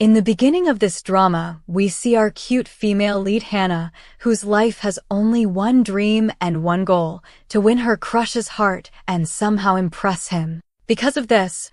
In the beginning of this drama, we see our cute female lead Hannah, whose life has only one dream and one goal, to win her crush's heart and somehow impress him. Because of this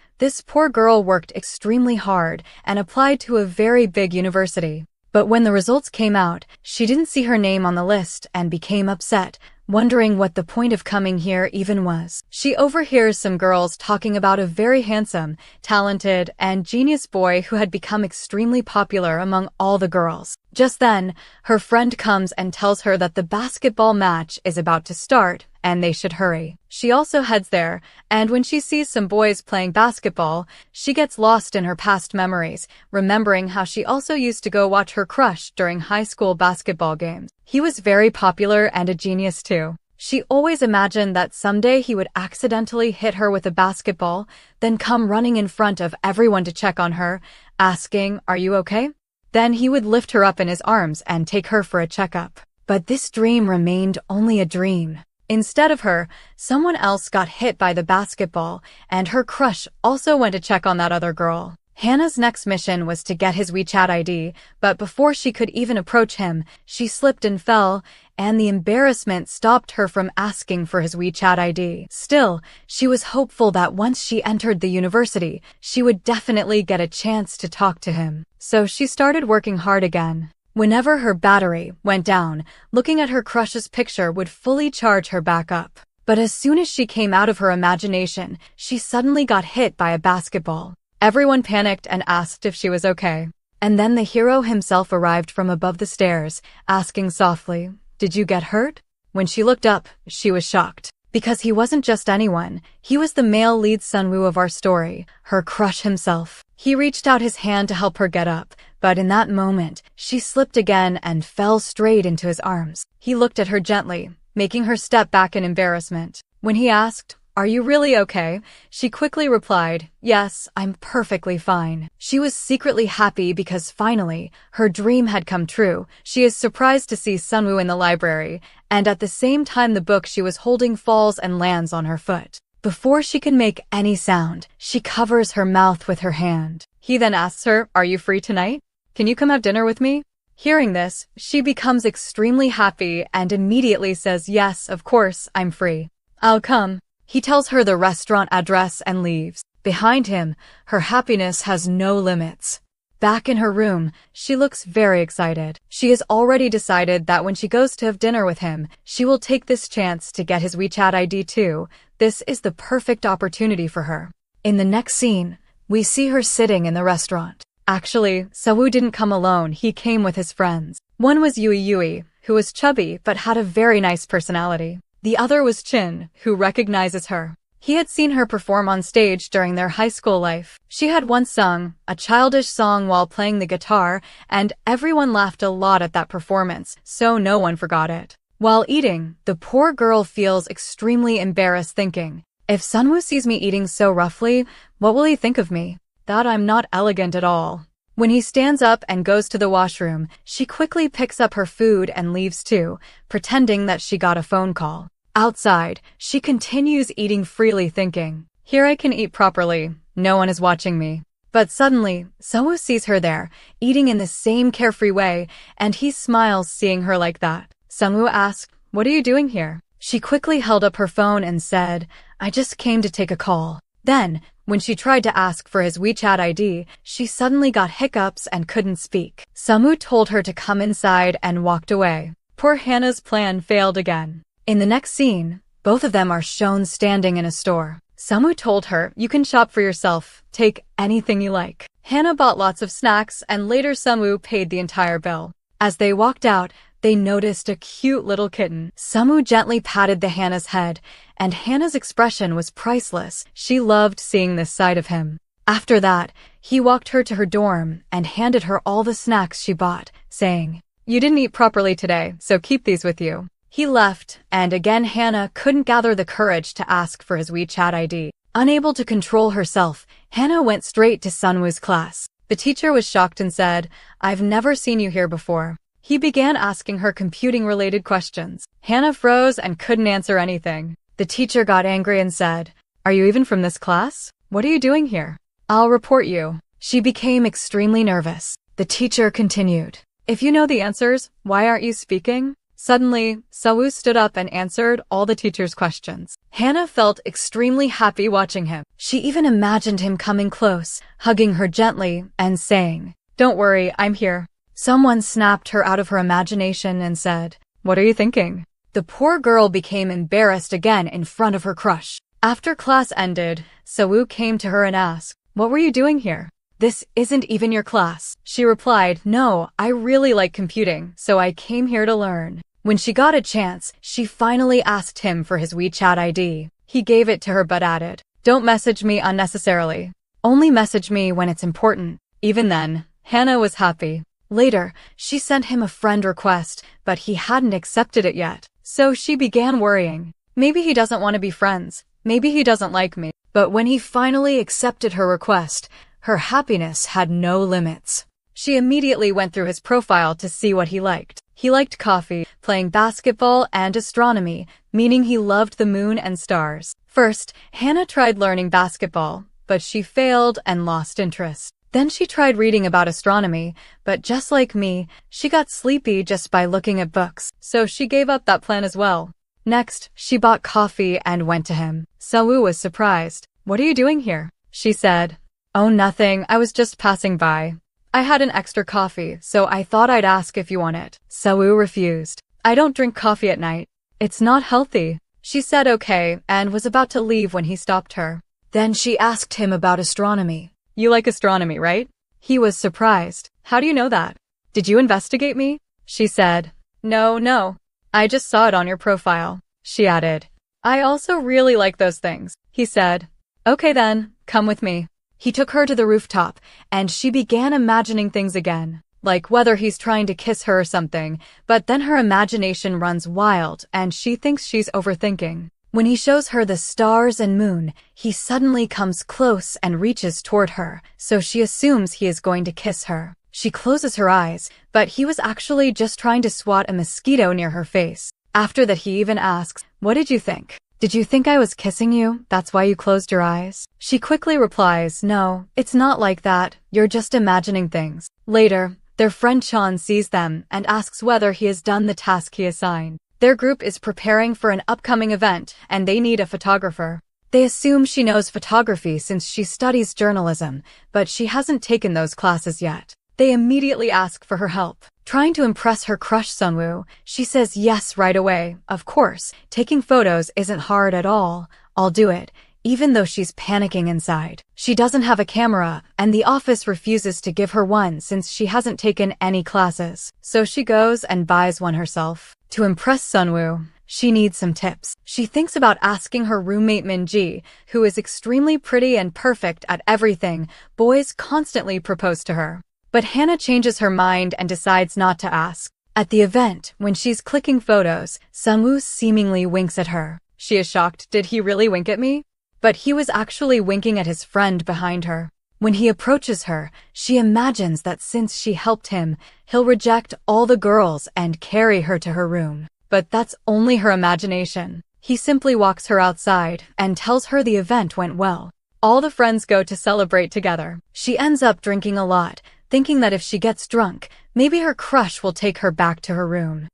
poor girl worked extremely hard and applied to a very big university. But when the results came out, she didn't see her name on the list and became upset, wondering what the point of coming here even was. She overhears some girls talking about a very handsome, talented, and genius boy who had become extremely popular among all the girls. Just then, her friend comes and tells her that the basketball match is about to start and they should hurry. She also heads there, and when she sees some boys playing basketball, she gets lost in her past memories, remembering how she also used to go watch her crush during high school basketball games. He was very popular and a genius too. She always imagined that someday he would accidentally hit her with a basketball, then come running in front of everyone to check on her, asking, "Are you okay?" Then he would lift her up in his arms and take her for a checkup. But this dream remained only a dream. Instead of her, someone else got hit by the basketball, and her crush also went to check on that other girl. Hannah's next mission was to get his WeChat ID, but before she could even approach him, she slipped and fell, and the embarrassment stopped her from asking for his WeChat ID. Still, she was hopeful that once she entered the university, she would definitely get a chance to talk to him. So she started working hard again. Whenever her battery went down, looking at her crush's picture would fully charge her back up. But as soon as she came out of her imagination, she suddenly got hit by a basketball. Everyone panicked and asked if she was okay. And then the hero himself arrived from above the stairs, asking softly, "Did you get hurt?" When she looked up, she was shocked. Because he wasn't just anyone, he was the male lead Sunwoo of our story, her crush himself. He reached out his hand to help her get up, but in that moment, she slipped again and fell straight into his arms. He looked at her gently, making her step back in embarrassment. When he asked, "Are you really okay?" she quickly replied, "Yes, I'm perfectly fine." She was secretly happy because finally, her dream had come true. She is surprised to see Sunwoo in the library, and at the same time the book she was holding falls and lands on her foot. Before she can make any sound, she covers her mouth with her hand. He then asks her, "Are you free tonight? Can you come have dinner with me?" Hearing this, she becomes extremely happy and immediately says, "Yes, of course, I'm free. I'll come." He tells her the restaurant address and leaves. Behind him, her happiness has no limits. Back in her room, she looks very excited. She has already decided that when she goes to have dinner with him, she will take this chance to get his WeChat ID too. This is the perfect opportunity for her. In the next scene, we see her sitting in the restaurant. Actually, Sunwoo didn't come alone, he came with his friends. One was Yui, who was chubby but had a very nice personality. The other was Chin, who recognizes her. He had seen her perform on stage during their high school life. She had once sung a childish song while playing the guitar, and everyone laughed a lot at that performance, so no one forgot it. While eating, the poor girl feels extremely embarrassed thinking, "If Sunwoo sees me eating so roughly, what will he think of me? That I'm not elegant at all." When he stands up and goes to the washroom, she quickly picks up her food and leaves too, pretending that she got a phone call. Outside, she continues eating freely thinking, "Here I can eat properly, no one is watching me." But suddenly, Sunwoo sees her there, eating in the same carefree way, and he smiles seeing her like that. Sunwoo asks, "What are you doing here?" She quickly held up her phone and said, "I just came to take a call." Then, when she tried to ask for his WeChat ID, she suddenly got hiccups and couldn't speak. Sunwoo told her to come inside and walked away. Poor Hannah's plan failed again. In the next scene, both of them are shown standing in a store. Sunwoo told her, "You can shop for yourself, take anything you like." Hannah bought lots of snacks and later Sunwoo paid the entire bill. As they walked out, they noticed a cute little kitten. Sunwoo gently patted the Hannah's head, and Hannah's expression was priceless. She loved seeing this side of him. After that, he walked her to her dorm and handed her all the snacks she bought, saying, "You didn't eat properly today, so keep these with you." He left, and again Hannah couldn't gather the courage to ask for his WeChat ID. Unable to control herself, Hannah went straight to Sunwoo's class. The teacher was shocked and said, "I've never seen you here before." He began asking her computing-related questions. Hannah froze and couldn't answer anything. The teacher got angry and said, "Are you even from this class? What are you doing here? I'll report you." She became extremely nervous. The teacher continued. If you know the answers, why aren't you speaking? Suddenly, Sewoo stood up and answered all the teacher's questions. Hannah felt extremely happy watching him. She even imagined him coming close, hugging her gently, and saying, "Don't worry, I'm here." Someone snapped her out of her imagination and said, "What are you thinking?" The poor girl became embarrassed again in front of her crush. After class ended, Sewoo came to her and asked, "What were you doing here?" "This isn't even your class." She replied, "No, I really like computing, so I came here to learn." When she got a chance, she finally asked him for his WeChat ID. He gave it to her but added, "Don't message me unnecessarily. Only message me when it's important." Even then, Hannah was happy. Later, she sent him a friend request, but he hadn't accepted it yet. So she began worrying. Maybe he doesn't want to be friends. Maybe he doesn't like me. But when he finally accepted her request, her happiness had no limits. She immediately went through his profile to see what he liked. He liked coffee, playing basketball, and astronomy, meaning he loved the moon and stars. First, Hannah tried learning basketball, but she failed and lost interest. Then she tried reading about astronomy, but just like me, she got sleepy just by looking at books, so she gave up that plan as well. Next, she bought coffee and went to him. Sewoo was surprised. "What are you doing here?" She said, "Oh, nothing, I was just passing by. I had an extra coffee, so I thought I'd ask if you want it." Sewoo refused. "I don't drink coffee at night. It's not healthy." She said okay and was about to leave when he stopped her. Then she asked him about astronomy. "You like astronomy, right?" He was surprised. "How do you know that? Did you investigate me?" She said, No. I just saw it on your profile." She added, "I also really like those things." He said, "Okay then, come with me." He took her to the rooftop, and she began imagining things again, like whether he's trying to kiss her or something, but then her imagination runs wild and she thinks she's overthinking. When he shows her the stars and moon, he suddenly comes close and reaches toward her, so she assumes he is going to kiss her. She closes her eyes, but he was actually just trying to swat a mosquito near her face. After that, he even asks, "What did you think? Did you think I was kissing you? That's why you closed your eyes?" She quickly replies, "No, it's not like that. You're just imagining things." Later, their friend Chan sees them and asks whether he has done the task he assigned. Their group is preparing for an upcoming event, and they need a photographer. They assume she knows photography since she studies journalism, but she hasn't taken those classes yet. They immediately ask for her help. Trying to impress her crush Sunwoo, she says yes right away. Of course, taking photos isn't hard at all. "I'll do it," even though she's panicking inside. She doesn't have a camera, and the office refuses to give her one since she hasn't taken any classes. So she goes and buys one herself. To impress Sunwoo, she needs some tips. She thinks about asking her roommate Minji, who is extremely pretty and perfect at everything. Boys constantly propose to her. But Hannah changes her mind and decides not to ask. At the event, when she's clicking photos, Sunwoo seemingly winks at her. She is shocked. Did he really wink at me? But he was actually winking at his friend behind her. When he approaches her, she imagines that since she helped him, he'll reject all the girls and carry her to her room. But that's only her imagination. He simply walks her outside and tells her the event went well. All the friends go to celebrate together. She ends up drinking a lot, thinking that if she gets drunk, maybe her crush will take her back to her room.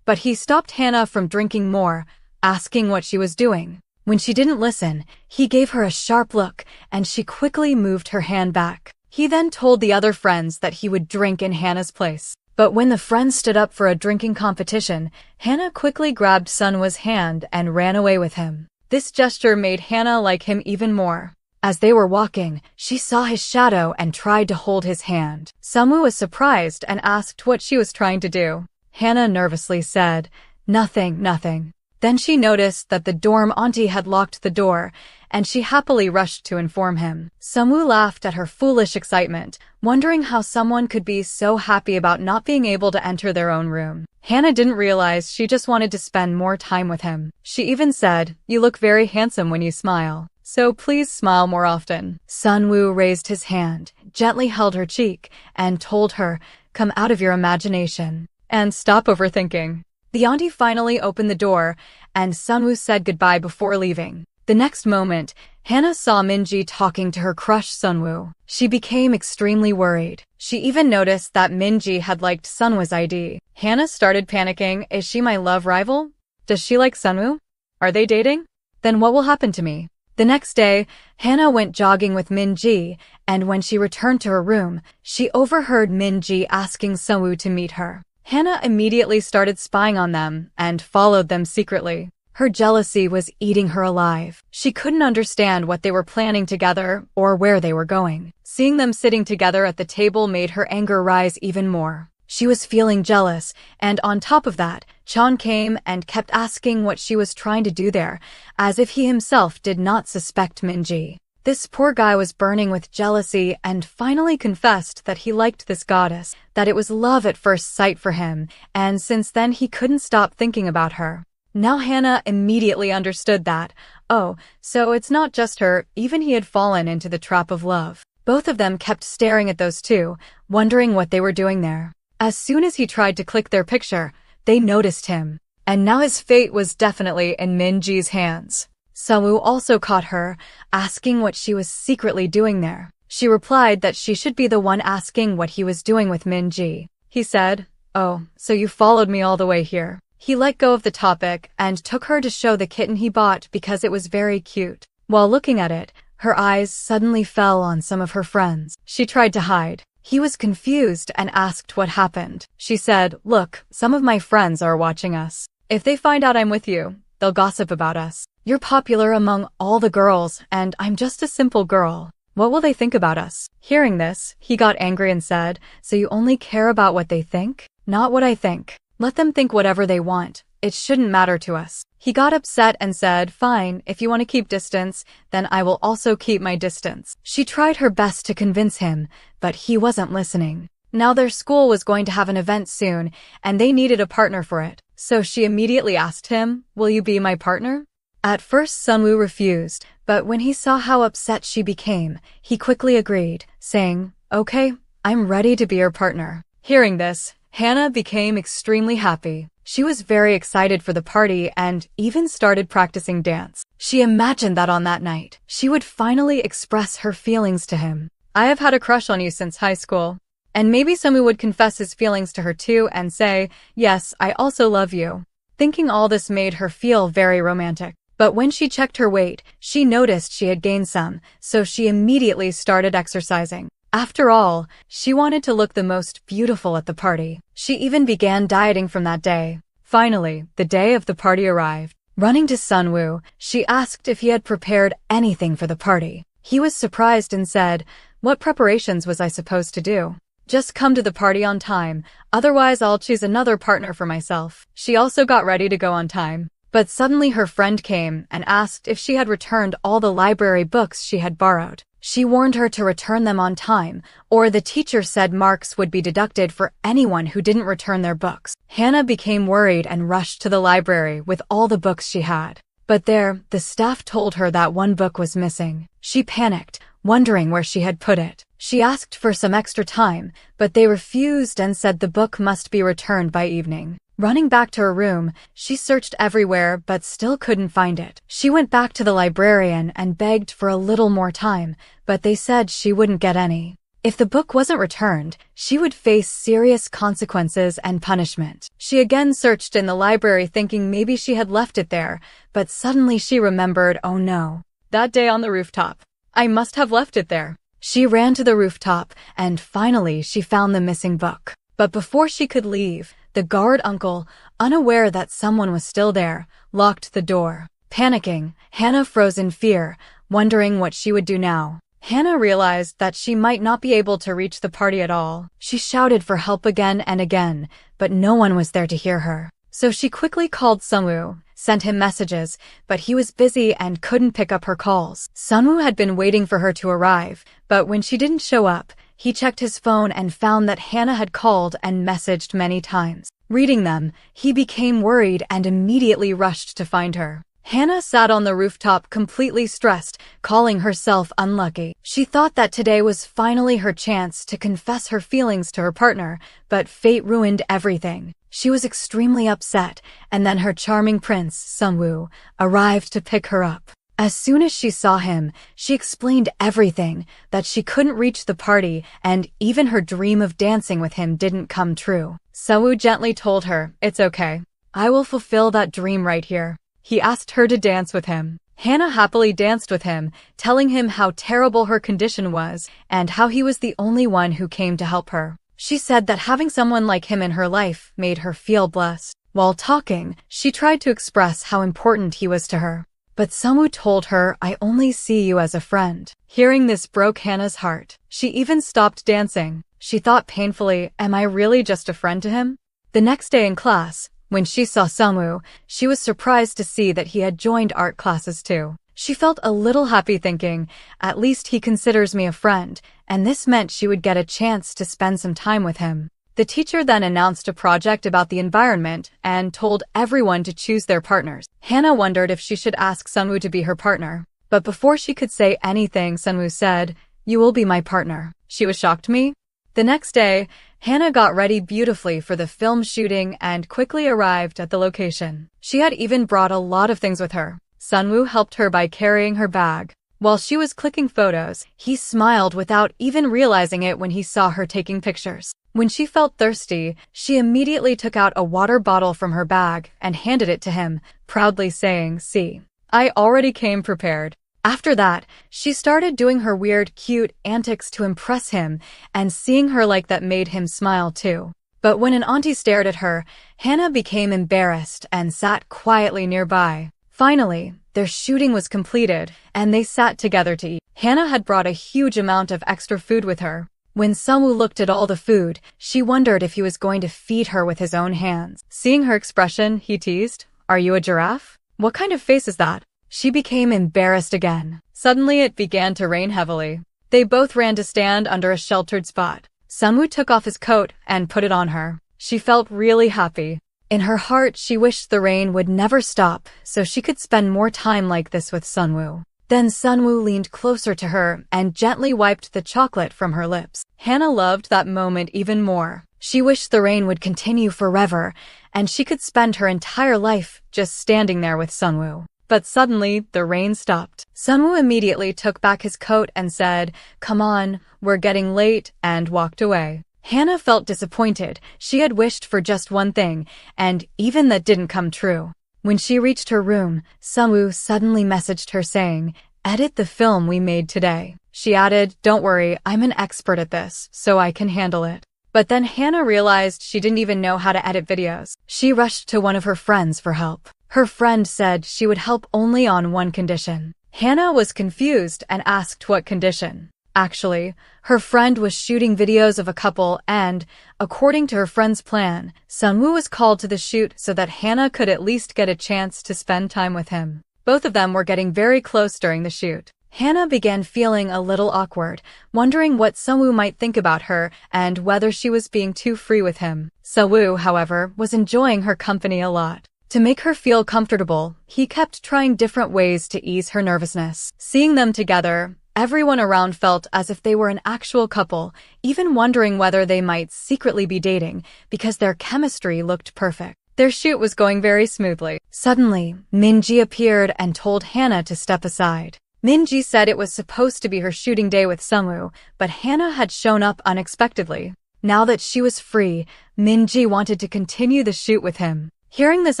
But he stopped Hannah from drinking more, asking what she was doing. When she didn't listen, he gave her a sharp look, and she quickly moved her hand back. He then told the other friends that he would drink in Hannah's place. But when the friends stood up for a drinking competition, Hannah quickly grabbed Sunwoo's hand and ran away with him. This gesture made Hannah like him even more. As they were walking, she saw his shadow and tried to hold his hand. Sunwoo was surprised and asked what she was trying to do. Hannah nervously said, Nothing. Then she noticed that the dorm auntie had locked the door, and she happily rushed to inform him. Sunwoo laughed at her foolish excitement, wondering how someone could be so happy about not being able to enter their own room. Hannah didn't realize she just wanted to spend more time with him. She even said, "You look very handsome when you smile. So please smile more often." Sunwoo raised his hand, gently held her cheek, and told her, "Come out of your imagination and stop overthinking." The auntie finally opened the door, and Sunwoo said goodbye before leaving. The next moment, Hannah saw Minji talking to her crush Sunwoo. She became extremely worried. She even noticed that Minji had liked Sunwoo's ID. Hannah started panicking. Is she my love rival? Does she like Sunwoo? Are they dating? Then what will happen to me? The next day, Hannah went jogging with Minji, and when she returned to her room, she overheard Minji asking Sunwoo to meet her. Hannah immediately started spying on them and followed them secretly. Her jealousy was eating her alive. She couldn't understand what they were planning together or where they were going. Seeing them sitting together at the table made her anger rise even more. She was feeling jealous, and on top of that, Chan came and kept asking what she was trying to do there, as if he himself did not suspect Minji. This poor guy was burning with jealousy and finally confessed that he liked this goddess, that it was love at first sight for him, and since then he couldn't stop thinking about her. Now Hannah immediately understood that, oh, so it's not just her, even he had fallen into the trap of love. Both of them kept staring at those two, wondering what they were doing there. As soon as he tried to click their picture, they noticed him. And now his fate was definitely in Minji's hands. Sunwoo also caught her, asking what she was secretly doing there. She replied that she should be the one asking what he was doing with Minji. He said, "Oh, so you followed me all the way here." He let go of the topic and took her to show the kitten he bought because it was very cute. While looking at it, her eyes suddenly fell on some of her friends. She tried to hide. He was confused and asked what happened. She said, "Look, some of my friends are watching us. If they find out I'm with you, they'll gossip about us. You're popular among all the girls, and I'm just a simple girl. What will they think about us?" Hearing this, he got angry and said, "So you only care about what they think? Not what I think. Let them think whatever they want. It shouldn't matter to us." He got upset and said, "Fine, if you want to keep distance, then I will also keep my distance." She tried her best to convince him, but he wasn't listening. Now their school was going to have an event soon, and they needed a partner for it. So she immediately asked him, "Will you be my partner?" At first Sunwoo refused, but when he saw how upset she became, he quickly agreed, saying, "Okay, I'm ready to be your partner." Hearing this, Hannah became extremely happy. She was very excited for the party and even started practicing dance. She imagined that on that night, she would finally express her feelings to him. "I have had a crush on you since high school." And maybe Sunwoo would confess his feelings to her too and say, "Yes, I also love you." Thinking all this made her feel very romantic. But when she checked her weight, she noticed she had gained some, so she immediately started exercising. After all, she wanted to look the most beautiful at the party. She even began dieting from that day. Finally, the day of the party arrived. Running to Sunwoo, she asked if he had prepared anything for the party. He was surprised and said, "What preparations was I supposed to do? Just come to the party on time, otherwise I'll choose another partner for myself." She also got ready to go on time. But suddenly her friend came and asked if she had returned all the library books she had borrowed. She warned her to return them on time, or the teacher said marks would be deducted for anyone who didn't return their books. Hannah became worried and rushed to the library with all the books she had. But there, the staff told her that one book was missing. She panicked, wondering where she had put it. She asked for some extra time, but they refused and said the book must be returned by evening. Running back to her room, she searched everywhere but still couldn't find it. She went back to the librarian and begged for a little more time, but they said she wouldn't get any. If the book wasn't returned, she would face serious consequences and punishment. She again searched in the library thinking maybe she had left it there, but suddenly she remembered, oh no, that day on the rooftop. I must have left it there. She ran to the rooftop and finally she found the missing book. But before she could leave, the guard uncle, unaware that someone was still there, locked the door. Panicking, Hannah froze in fear, wondering what she would do now. Hannah realized that she might not be able to reach the party at all. She shouted for help again and again, but no one was there to hear her. So she quickly called Sunwoo, sent him messages, but he was busy and couldn't pick up her calls. Sunwoo had been waiting for her to arrive, but when she didn't show up, he checked his phone and found that Hannah had called and messaged many times. Reading them, he became worried and immediately rushed to find her. Hannah sat on the rooftop completely stressed, calling herself unlucky. She thought that today was finally her chance to confess her feelings to her partner, but fate ruined everything. She was extremely upset, and then her charming prince, Sunwoo, arrived to pick her up. As soon as she saw him, she explained everything, that she couldn't reach the party and even her dream of dancing with him didn't come true. Sungwoo gently told her, "It's okay. I will fulfill that dream right here." He asked her to dance with him. Hannah happily danced with him, telling him how terrible her condition was and how he was the only one who came to help her. She said that having someone like him in her life made her feel blessed. While talking, she tried to express how important he was to her. But Sungwoo told her, "I only see you as a friend." Hearing this broke Hannah's heart. She even stopped dancing. She thought painfully, am I really just a friend to him? The next day in class, when she saw Sungwoo, she was surprised to see that he had joined art classes too. She felt a little happy thinking, at least he considers me a friend, and this meant she would get a chance to spend some time with him. The teacher then announced a project about the environment and told everyone to choose their partners. Hannah wondered if she should ask Sungwoo to be her partner. But before she could say anything, Sungwoo said, "You will be my partner." She was shocked. Me? The next day, Hannah got ready beautifully for the film shooting and quickly arrived at the location. She had even brought a lot of things with her. Sungwoo helped her by carrying her bag. While she was clicking photos, he smiled without even realizing it when he saw her taking pictures. When she felt thirsty, she immediately took out a water bottle from her bag and handed it to him, proudly saying, "See, I already came prepared." After that, she started doing her weird, cute antics to impress him, and seeing her like that made him smile too. But when an auntie stared at her, Hannah became embarrassed and sat quietly nearby. Finally, their shooting was completed, and they sat together to eat. Hannah had brought a huge amount of extra food with her. When Sungwoo looked at all the food, she wondered if he was going to feed her with his own hands. Seeing her expression, he teased, "Are you a giraffe? What kind of face is that?" She became embarrassed again. Suddenly it began to rain heavily. They both ran to stand under a sheltered spot. Sungwoo took off his coat and put it on her. She felt really happy. In her heart, she wished the rain would never stop so she could spend more time like this with Sungwoo. Then Sungwoo leaned closer to her and gently wiped the chocolate from her lips. Hannah loved that moment even more. She wished the rain would continue forever, and she could spend her entire life just standing there with Sungwoo. But suddenly, the rain stopped. Sungwoo immediately took back his coat and said, "Come on, we're getting late," and walked away. Hannah felt disappointed. She had wished for just one thing, and even that didn't come true. When she reached her room, Sungwoo suddenly messaged her saying, "Edit the film we made today." She added, "Don't worry, I'm an expert at this, so I can handle it." But then Hannah realized she didn't even know how to edit videos. She rushed to one of her friends for help. Her friend said she would help only on one condition. Hannah was confused and asked what condition. Actually, her friend was shooting videos of a couple and, according to her friend's plan, Sungwoo was called to the shoot so that Hannah could at least get a chance to spend time with him. Both of them were getting very close during the shoot. Hannah began feeling a little awkward, wondering what Sungwoo might think about her and whether she was being too free with him. Sungwoo, however, was enjoying her company a lot. To make her feel comfortable, he kept trying different ways to ease her nervousness. Seeing them together, everyone around felt as if they were an actual couple, even wondering whether they might secretly be dating because their chemistry looked perfect. Their shoot was going very smoothly. Suddenly, Minji appeared and told Hannah to step aside. Minji said it was supposed to be her shooting day with Sungwoo, but Hannah had shown up unexpectedly. Now that she was free, Minji wanted to continue the shoot with him. Hearing this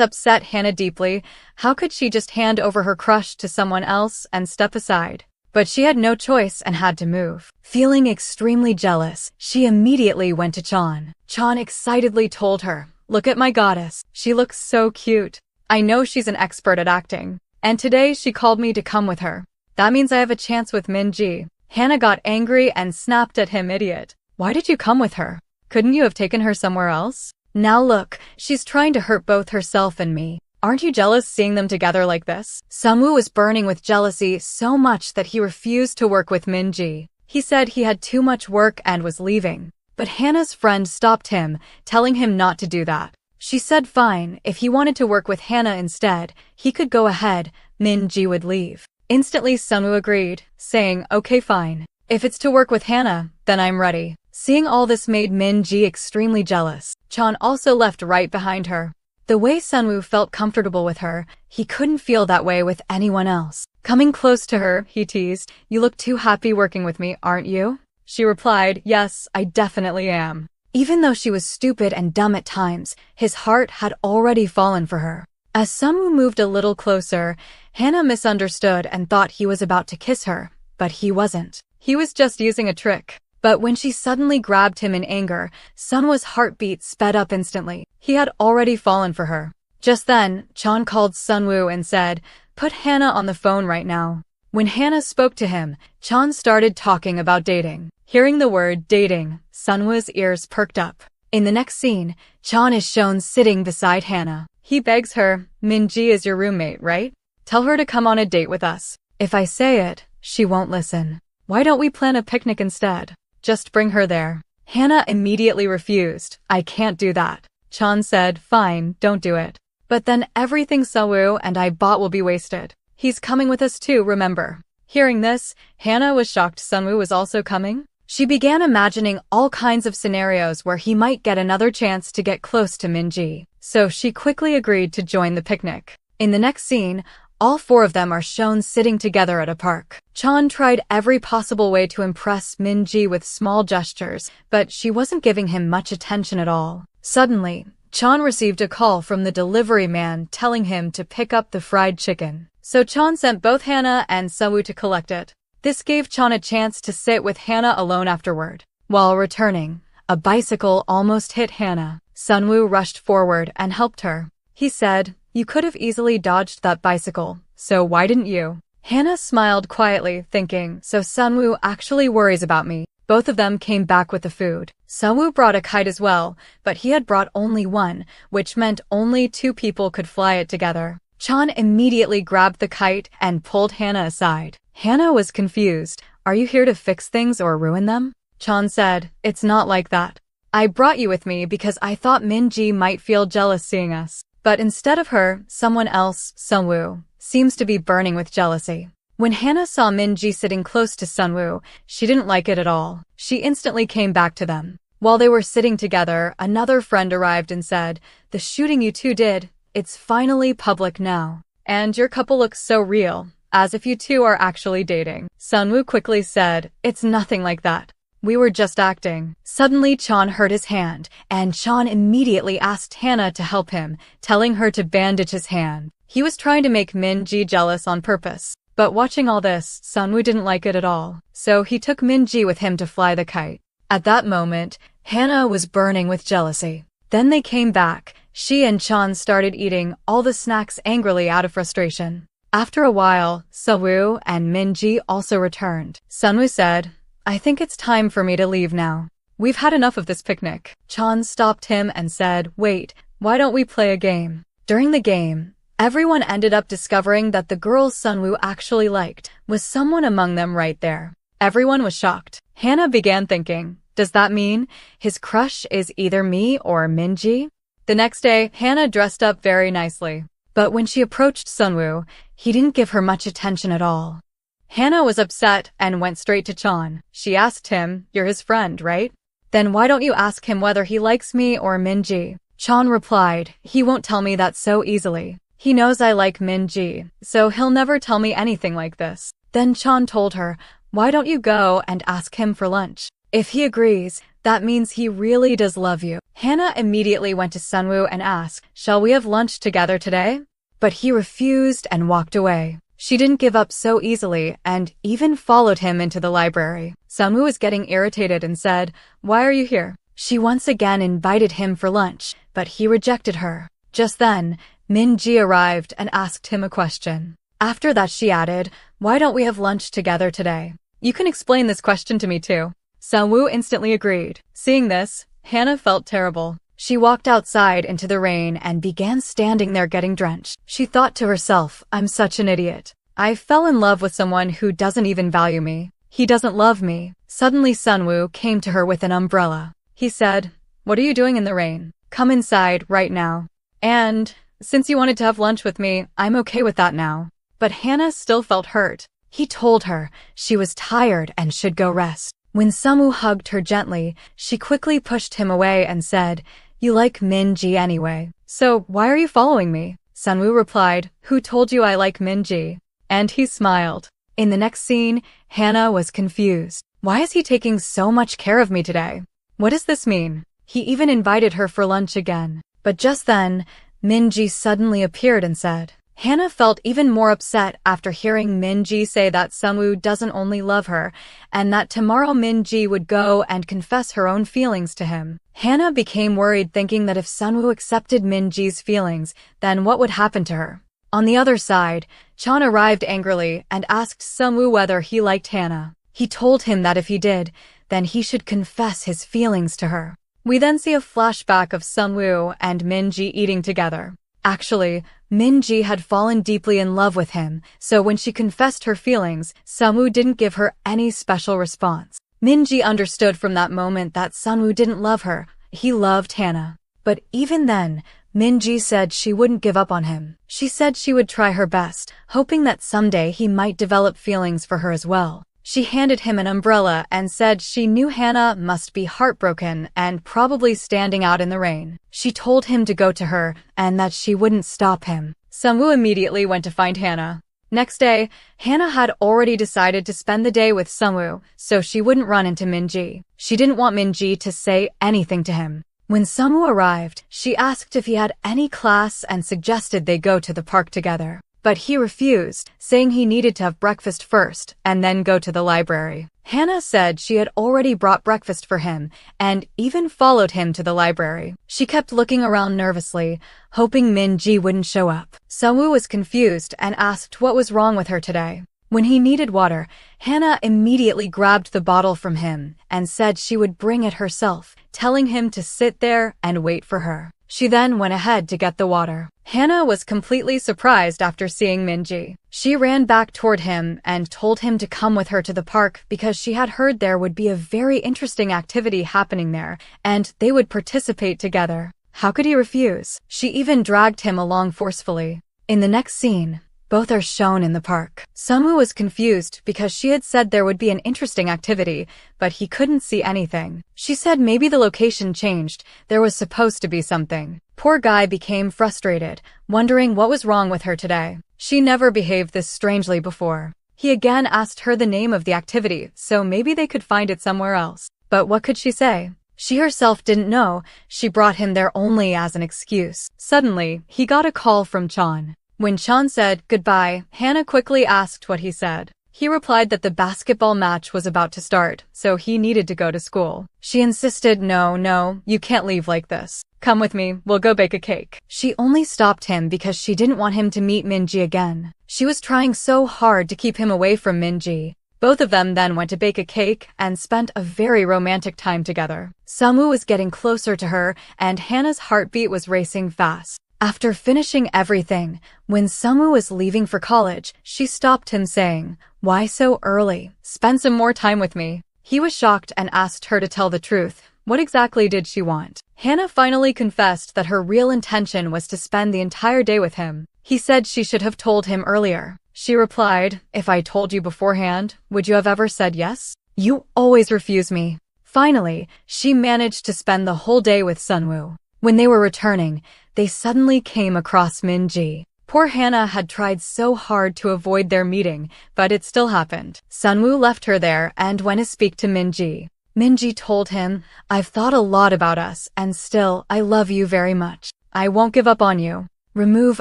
upset Hannah deeply. How could she just hand over her crush to someone else and step aside? But she had no choice and had to move. Feeling extremely jealous, she immediately went to Chan. Chan excitedly told her, "Look at my goddess. She looks so cute. I know she's an expert at acting. And today she called me to come with her. That means I have a chance with Minji." Hannah got angry and snapped at him, "Idiot. Why did you come with her? Couldn't you have taken her somewhere else? Now look, she's trying to hurt both herself and me. Aren't you jealous seeing them together like this?" Sungwoo was burning with jealousy so much that he refused to work with Minji. He said he had too much work and was leaving. But Hannah's friend stopped him, telling him not to do that. She said fine, if he wanted to work with Hannah instead, he could go ahead, Minji would leave. Instantly Sungwoo agreed, saying, "Okay fine. If it's to work with Hannah, then I'm ready." Seeing all this made Minji extremely jealous. Chan also left right behind her. The way Sunwoo felt comfortable with her, he couldn't feel that way with anyone else. Coming close to her, he teased, "You look too happy working with me, aren't you?" She replied, "Yes, I definitely am." Even though she was stupid and dumb at times, his heart had already fallen for her. As Sunwoo moved a little closer, Hannah misunderstood and thought he was about to kiss her, but he wasn't. He was just using a trick. But when she suddenly grabbed him in anger, Sunwoo's heartbeat sped up instantly. He had already fallen for her. Just then, Chan called Sunwoo and said, "Put Hannah on the phone right now." When Hannah spoke to him, Chan started talking about dating. Hearing the word dating, Sunwoo's ears perked up. In the next scene, Chan is shown sitting beside Hannah. He begs her, "Minji is your roommate, right? Tell her to come on a date with us." "If I say it, she won't listen. Why don't we plan a picnic instead? Just bring her there." Hannah immediately refused. "I can't do that." Chan said, "Fine, don't do it. But then everything Sunwoo and I bought will be wasted. He's coming with us too, remember." Hearing this, Hannah was shocked Sunwoo was also coming. She began imagining all kinds of scenarios where he might get another chance to get close to Minji. So she quickly agreed to join the picnic. In the next scene, all four of them are shown sitting together at a park. Chan tried every possible way to impress Minji with small gestures, but she wasn't giving him much attention at all. Suddenly, Chan received a call from the delivery man telling him to pick up the fried chicken. So Chan sent both Hannah and Sunwoo to collect it. This gave Chan a chance to sit with Hannah alone afterward. While returning, a bicycle almost hit Hannah. Sunwoo rushed forward and helped her. He said, "You could have easily dodged that bicycle, so why didn't you?" Hannah smiled quietly, thinking, so Sunwoo actually worries about me. Both of them came back with the food. Sunwoo brought a kite as well, but he had brought only one, which meant only two people could fly it together. Chan immediately grabbed the kite and pulled Hannah aside. Hannah was confused. "Are you here to fix things or ruin them?" Chan said, "It's not like that. I brought you with me because I thought Minji might feel jealous seeing us. But instead of her, someone else, Sunwoo, seems to be burning with jealousy." When Hannah saw Minji sitting close to Sunwoo, she didn't like it at all. She instantly came back to them. While they were sitting together, another friend arrived and said, "The shooting you two did, it's finally public now. And your couple looks so real, as if you two are actually dating." Sunwoo quickly said, "It's nothing like that. We were just acting." Suddenly Chan hurt his hand, and Chan immediately asked Hannah to help him, telling her to bandage his hand. He was trying to make Minji jealous on purpose. But watching all this, Sunwoo didn't like it at all. So he took Minji with him to fly the kite. At that moment, Hannah was burning with jealousy. Then they came back. She and Chan started eating all the snacks angrily out of frustration. After a while, Sunwoo and Minji also returned. Sunwoo said, "I think it's time for me to leave now. We've had enough of this picnic." Chan stopped him and said, "Wait, why don't we play a game?" During the game, everyone ended up discovering that the girl Sunwoo actually liked was someone among them right there. Everyone was shocked. Hannah began thinking, does that mean his crush is either me or Minji? The next day, Hannah dressed up very nicely. But when she approached Sunwoo, he didn't give her much attention at all. Hannah was upset and went straight to Chan. She asked him, "You're his friend, right? Then why don't you ask him whether he likes me or Minji?" Chan replied, "He won't tell me that so easily. He knows I like Minji, so he'll never tell me anything like this." Then Chan told her, "Why don't you go and ask him for lunch? If he agrees, that means he really does love you." Hannah immediately went to Sunwoo and asked, "Shall we have lunch together today?" But he refused and walked away. She didn't give up so easily and even followed him into the library. Sunwoo was getting irritated and said, "Why are you here?" She once again invited him for lunch, but he rejected her. Just then, Minji arrived and asked him a question. After that she added, "Why don't we have lunch together today? You can explain this question to me too." Sunwoo instantly agreed. Seeing this, Hannah felt terrible. She walked outside into the rain and began standing there getting drenched. She thought to herself, "I'm such an idiot. I fell in love with someone who doesn't even value me. He doesn't love me." Suddenly Sunwoo came to her with an umbrella. He said, "What are you doing in the rain? Come inside right now. And since you wanted to have lunch with me, I'm okay with that now." But Hannah still felt hurt. He told her she was tired and should go rest. When Sunwoo hugged her gently, she quickly pushed him away and said, "You like Minji anyway. "So, why are you following me?" Sunwoo replied, "Who told you I like Minji?" And he smiled. In the next scene, Hannah was confused. Why is he taking so much care of me today? What does this mean? He even invited her for lunch again. But just then, Minji suddenly appeared and said, Hannah felt even more upset after hearing Minji say that Sunwoo doesn't only love her, and that tomorrow Minji would go and confess her own feelings to him. Hannah became worried, thinking that if Sunwoo accepted Minji's feelings, then what would happen to her? On the other side, Chan arrived angrily and asked Sunwoo whether he liked Hannah. He told him that if he did, then he should confess his feelings to her. We then see a flashback of Sunwoo and Minji eating together. Actually, Minji had fallen deeply in love with him, so when she confessed her feelings, Sunwoo didn't give her any special response. Minji understood from that moment that Sunwoo didn't love her, he loved Hannah. But even then, Minji said she wouldn't give up on him. She said she would try her best, hoping that someday he might develop feelings for her as well. She handed him an umbrella and said she knew Hannah must be heartbroken and probably standing out in the rain. She told him to go to her and that she wouldn't stop him. Sunwoo immediately went to find Hannah. Next day, Hannah had already decided to spend the day with Sunwoo, so she wouldn't run into Minji. She didn't want Minji to say anything to him. When Sunwoo arrived, she asked if he had any class and suggested they go to the park together. But he refused, saying he needed to have breakfast first and then go to the library. Hannah said she had already brought breakfast for him and even followed him to the library. She kept looking around nervously, hoping Minji wouldn't show up. Sunwoo was confused and asked what was wrong with her today. When he needed water, Hannah immediately grabbed the bottle from him and said she would bring it herself, telling him to sit there and wait for her. She then went ahead to get the water. Hannah was completely surprised after seeing Minji. She ran back toward him and told him to come with her to the park because she had heard there would be a very interesting activity happening there and they would participate together. How could he refuse? She even dragged him along forcefully. In the next scene, both are shown in the park. Sunwoo was confused because she had said there would be an interesting activity, but he couldn't see anything. She said maybe the location changed, there was supposed to be something. Poor guy became frustrated, wondering what was wrong with her today. She never behaved this strangely before. He again asked her the name of the activity, so maybe they could find it somewhere else. But what could she say? She herself didn't know, she brought him there only as an excuse. Suddenly, he got a call from Chan. When Chan said goodbye, Hannah quickly asked what he said. He replied that the basketball match was about to start, so he needed to go to school. She insisted, no, you can't leave like this. Come with me, we'll go bake a cake. She only stopped him because she didn't want him to meet Minji again. She was trying so hard to keep him away from Minji. Both of them then went to bake a cake and spent a very romantic time together. Sunwoo was getting closer to her and Hannah's heartbeat was racing fast. After finishing everything, when Sunwoo was leaving for college, she stopped him saying, "Why so early? Spend some more time with me." He was shocked and asked her to tell the truth. What exactly did she want? Hannah finally confessed that her real intention was to spend the entire day with him. He said she should have told him earlier. She replied, "If I told you beforehand, would you have ever said yes? You always refuse me." Finally, she managed to spend the whole day with Sunwoo. When they were returning, they suddenly came across Minji. Poor Hannah had tried so hard to avoid their meeting, but it still happened. Sunwoo left her there and went to speak to Minji. Minji told him, "I've thought a lot about us, and still, I love you very much. I won't give up on you. Remove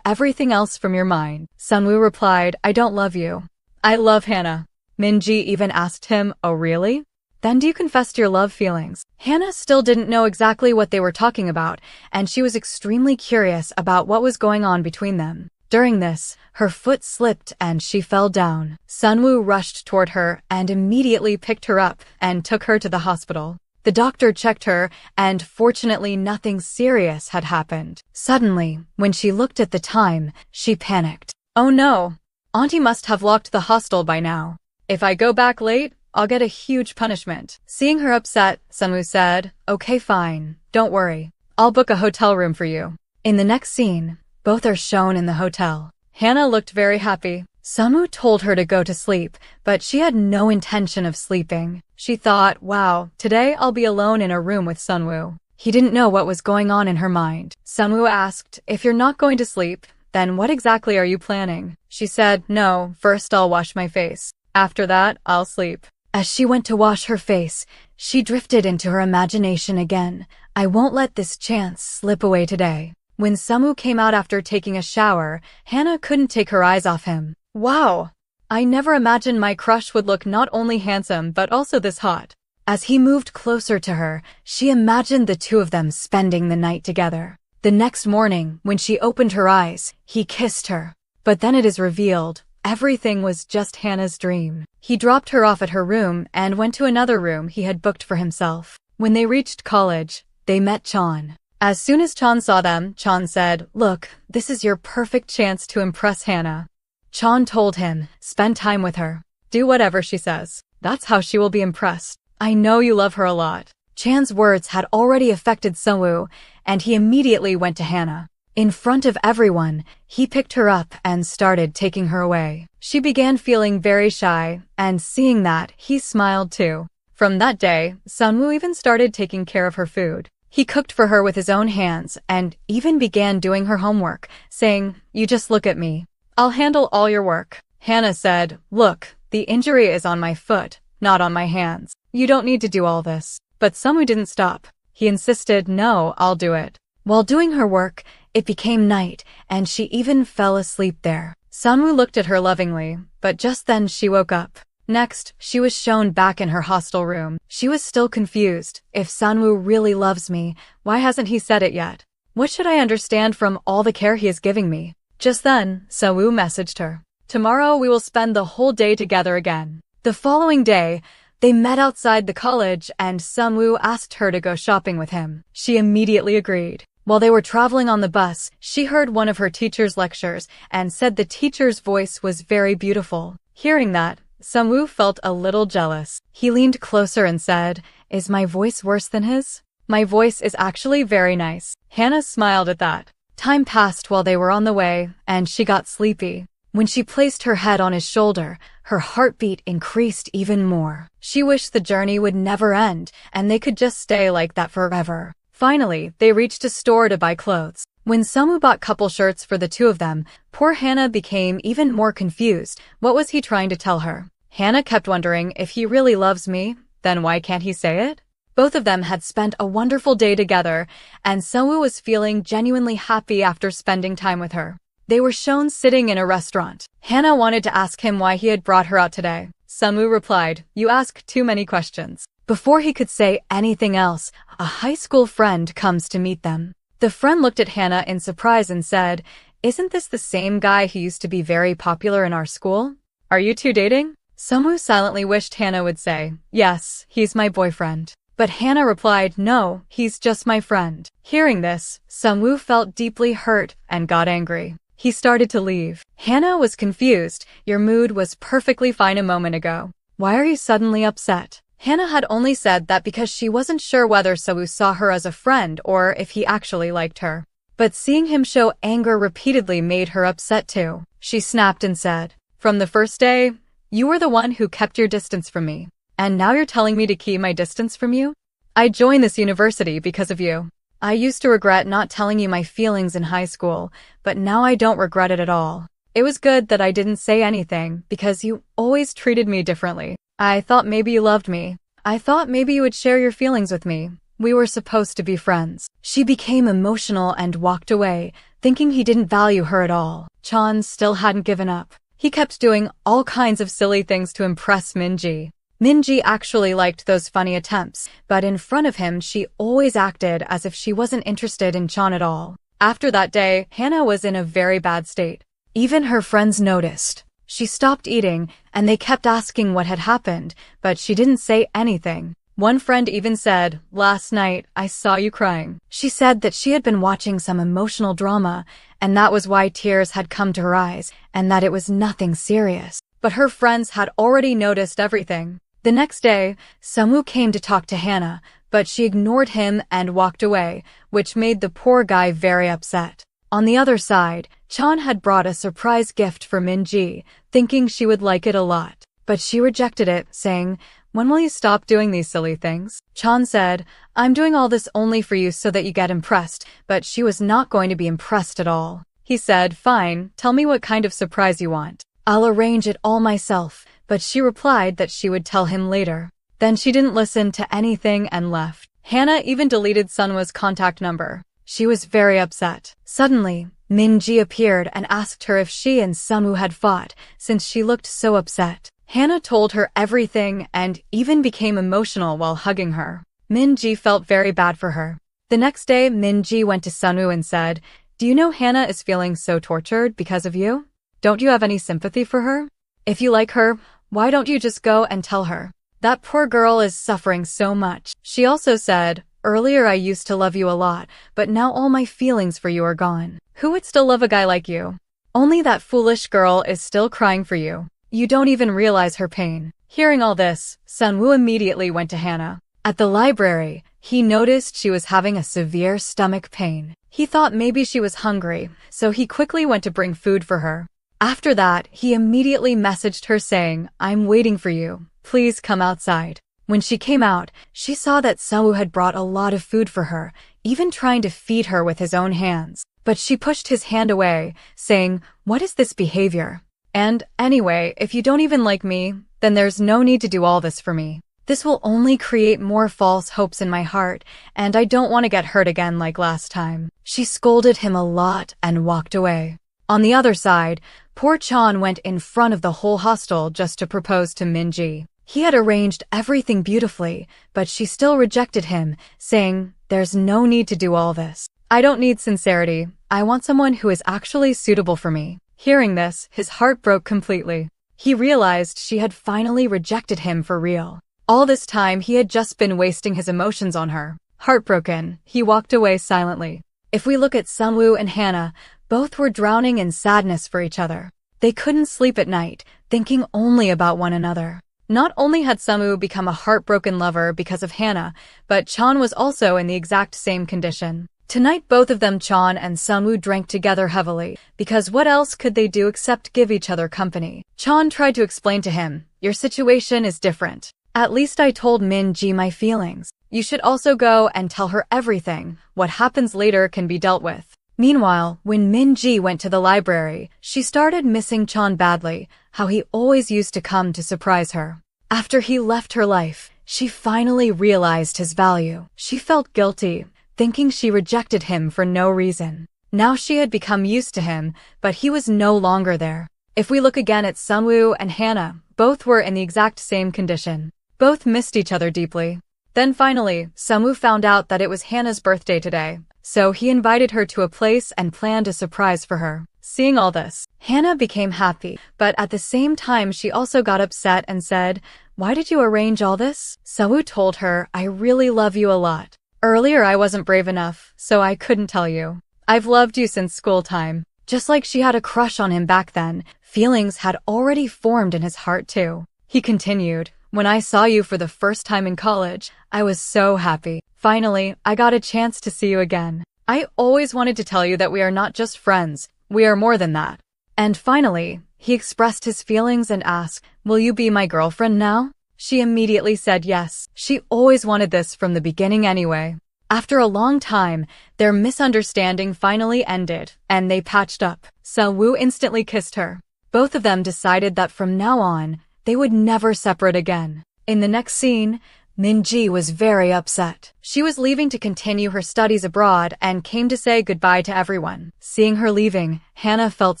everything else from your mind." Sunwoo replied, "I don't love you. I love Hannah." Minji even asked him, "Oh really? Then do you confess your love feelings?" Hannah still didn't know exactly what they were talking about, and she was extremely curious about what was going on between them. During this, her foot slipped and she fell down. Sunwoo rushed toward her and immediately picked her up and took her to the hospital. The doctor checked her, and fortunately nothing serious had happened. Suddenly, when she looked at the time, she panicked. "Oh no! Auntie must have locked the hostel by now. If I go back late, I'll get a huge punishment." Seeing her upset, Sunwoo said, "Okay, fine. Don't worry. I'll book a hotel room for you." In the next scene, both are shown in the hotel. Hannah looked very happy. Sunwoo told her to go to sleep, but she had no intention of sleeping. She thought, wow, today I'll be alone in a room with Sunwoo. He didn't know what was going on in her mind. Sunwoo asked, "If you're not going to sleep, then what exactly are you planning?" She said, "No, first I'll wash my face. After that, I'll sleep." As she went to wash her face, she drifted into her imagination again. "I won't let this chance slip away today." When Sunwoo came out after taking a shower, Hannah couldn't take her eyes off him. "Wow! I never imagined my crush would look not only handsome but also this hot." As he moved closer to her, she imagined the two of them spending the night together. The next morning, when she opened her eyes, he kissed her. But then it is revealed, everything was just Hannah's dream. He dropped her off at her room and went to another room he had booked for himself. When they reached college, they met Chan. As soon as Chan saw them, Chan said, "Look, this is your perfect chance to impress Hannah." Chan told him, "Spend time with her. Do whatever she says. That's how she will be impressed. I know you love her a lot." Chan's words had already affected Sunwoo, and he immediately went to Hannah. In front of everyone, he picked her up and started taking her away. She began feeling very shy, and seeing that, he smiled too. From that day, Sunwoo even started taking care of her food. He cooked for her with his own hands and even began doing her homework, saying, "You just look at me. I'll handle all your work." Hannah said, "Look, the injury is on my foot, not on my hands. You don't need to do all this." But Sunwoo didn't stop. He insisted, "No, I'll do it." While doing her work, it became night, and she even fell asleep there. Sunwoo looked at her lovingly, but just then she woke up. Next, she was shown back in her hostel room. She was still confused. If Sunwoo really loves me, why hasn't he said it yet? What should I understand from all the care he is giving me? Just then, Sunwoo messaged her. "Tomorrow we will spend the whole day together again." The following day, they met outside the college and Sunwoo asked her to go shopping with him. She immediately agreed. While they were traveling on the bus, she heard one of her teacher's lectures and said the teacher's voice was very beautiful. Hearing that, Sunwoo felt a little jealous. He leaned closer and said, "Is my voice worse than his?" "My voice is actually very nice." Hannah smiled at that. Time passed while they were on the way, and she got sleepy. When she placed her head on his shoulder, her heartbeat increased even more. She wished the journey would never end, and they could just stay like that forever. Finally, they reached a store to buy clothes. When Sunwoo bought couple shirts for the two of them, poor Hannah became even more confused. What was he trying to tell her? Hannah kept wondering, if he really loves me, then why can't he say it? Both of them had spent a wonderful day together, and Sunwoo was feeling genuinely happy after spending time with her. They were shown sitting in a restaurant. Hannah wanted to ask him why he had brought her out today. Sunwoo replied, "You ask too many questions." Before he could say anything else, a high school friend comes to meet them. The friend looked at Hannah in surprise and said, "Isn't this the same guy who used to be very popular in our school? Are you two dating?" Sunwoo silently wished Hannah would say, "Yes, he's my boyfriend." But Hannah replied, "No, he's just my friend." Hearing this, Sunwoo felt deeply hurt and got angry. He started to leave. Hannah was confused. "Your mood was perfectly fine a moment ago. Why are you suddenly upset?" Hannah had only said that because she wasn't sure whether Sunwoo saw her as a friend or if he actually liked her. But seeing him show anger repeatedly made her upset too. She snapped and said, "From the first day, you were the one who kept your distance from me. And now you're telling me to keep my distance from you? I joined this university because of you. I used to regret not telling you my feelings in high school, but now I don't regret it at all. It was good that I didn't say anything because you always treated me differently. I thought maybe you loved me. I thought maybe you would share your feelings with me. We were supposed to be friends." She became emotional and walked away, thinking he didn't value her at all. Chan still hadn't given up. He kept doing all kinds of silly things to impress Minji. Minji actually liked those funny attempts, but in front of him she always acted as if she wasn't interested in Chan at all. After that day, Hannah was in a very bad state. Even her friends noticed. She stopped eating, and they kept asking what had happened, but she didn't say anything. One friend even said, "Last night, I saw you crying." She said that she had been watching some emotional drama, and that was why tears had come to her eyes, and that it was nothing serious. But her friends had already noticed everything. The next day, Sunwoo came to talk to Hannah, but she ignored him and walked away, which made the poor guy very upset. On the other side, Chan had brought a surprise gift for Minji, thinking she would like it a lot. But she rejected it, saying, when will you stop doing these silly things? Chan said, I'm doing all this only for you so that you get impressed, but she was not going to be impressed at all. He said, fine, tell me what kind of surprise you want. I'll arrange it all myself, but she replied that she would tell him later. Then she didn't listen to anything and left. Hannah even deleted Sunwoo's contact number. She was very upset. Suddenly, Min-ji appeared and asked her if she and Sunwoo had fought, since she looked so upset. Hannah told her everything and even became emotional while hugging her. Min-ji felt very bad for her. The next day, Min-ji went to Sunwoo and said, do you know Hannah is feeling so tortured because of you? Don't you have any sympathy for her? If you like her, why don't you just go and tell her? That poor girl is suffering so much. She also said, earlier I used to love you a lot, but now all my feelings for you are gone. Who would still love a guy like you? Only that foolish girl is still crying for you. You don't even realize her pain. Hearing all this, Sunwoo immediately went to Hannah. At the library, he noticed she was having a severe stomach pain. He thought maybe she was hungry, so he quickly went to bring food for her. After that, he immediately messaged her saying, I'm waiting for you. Please come outside. When she came out, she saw that Sunwoo had brought a lot of food for her, even trying to feed her with his own hands. But she pushed his hand away, saying, what is this behavior? And, anyway, if you don't even like me, then there's no need to do all this for me. This will only create more false hopes in my heart, and I don't want to get hurt again like last time. She scolded him a lot and walked away. On the other side, poor Chan went in front of the whole hostel just to propose to Min-ji. He had arranged everything beautifully, but she still rejected him, saying, there's no need to do all this. I don't need sincerity. I want someone who is actually suitable for me. Hearing this, his heart broke completely. He realized she had finally rejected him for real. All this time, he had just been wasting his emotions on her. Heartbroken, he walked away silently. If we look at Sunwoo and Hannah, both were drowning in sadness for each other. They couldn't sleep at night, thinking only about one another. Not only had Sunwoo become a heartbroken lover because of Hannah, but Chan was also in the exact same condition. Tonight both of them, Chan and Sunwoo, drank together heavily, because what else could they do except give each other company? Chan tried to explain to him, your situation is different. At least I told Min-ji my feelings. You should also go and tell her everything. What happens later can be dealt with. Meanwhile, when Min-ji went to the library, she started missing Chan badly, how he always used to come to surprise her. After he left her life, she finally realized his value. She felt guilty, thinking she rejected him for no reason. Now she had become used to him, but he was no longer there. If we look again at Sunwoo and Hannah, both were in the exact same condition. Both missed each other deeply. Then finally, Sunwoo found out that it was Hannah's birthday today, so he invited her to a place and planned a surprise for her. Seeing all this, Hannah became happy, but at the same time she also got upset and said, why did you arrange all this? Sunwoo told her, I really love you a lot. Earlier I wasn't brave enough, so I couldn't tell you. I've loved you since school time. Just like she had a crush on him back then, feelings had already formed in his heart too. He continued, when I saw you for the first time in college, I was so happy. Finally, I got a chance to see you again. I always wanted to tell you that we are not just friends, we are more than that. And finally, he expressed his feelings and asked, will you be my girlfriend now? She immediately said yes. She always wanted this from the beginning anyway. After a long time, their misunderstanding finally ended, and they patched up. Sunwoo instantly kissed her. Both of them decided that from now on, they would never separate again. In the next scene, Min-ji was very upset. She was leaving to continue her studies abroad and came to say goodbye to everyone. Seeing her leaving, Hannah felt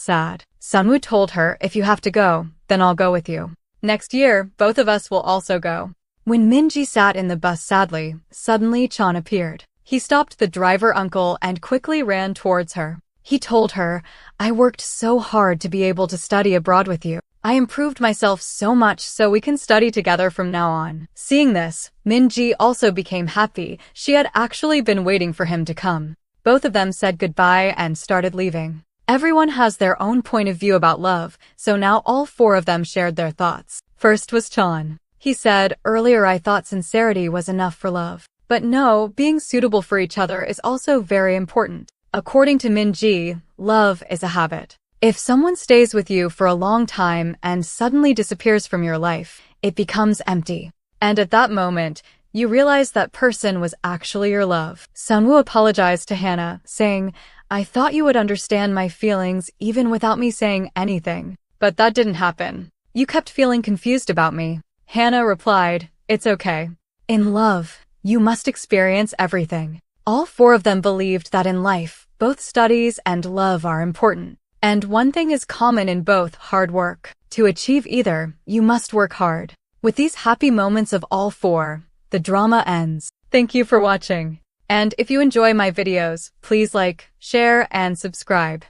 sad. Sunwoo told her, if you have to go, then I'll go with you. Next year, both of us will also go. When Min-ji sat in the bus sadly, suddenly Chan appeared. He stopped the driver uncle and quickly ran towards her. He told her, I worked so hard to be able to study abroad with you. I improved myself so much so we can study together from now on. Seeing this, Min-ji also became happy. She had actually been waiting for him to come. Both of them said goodbye and started leaving. Everyone has their own point of view about love, so now all four of them shared their thoughts. First was Chan. He said, earlier I thought sincerity was enough for love. But no, being suitable for each other is also very important. According to Min-ji, love is a habit. If someone stays with you for a long time and suddenly disappears from your life, it becomes empty. And at that moment, you realize that person was actually your love. Sunwoo apologized to Hannah, saying, "I thought you would understand my feelings even without me saying anything. But that didn't happen. You kept feeling confused about me." Hannah replied, "It's okay. In love, you must experience everything." All four of them believed that in life, both studies and love are important. And one thing is common in both: hard work. To achieve either, you must work hard. With these happy moments of all four, the drama ends. Thank you for watching. And if you enjoy my videos, please like, share, and subscribe.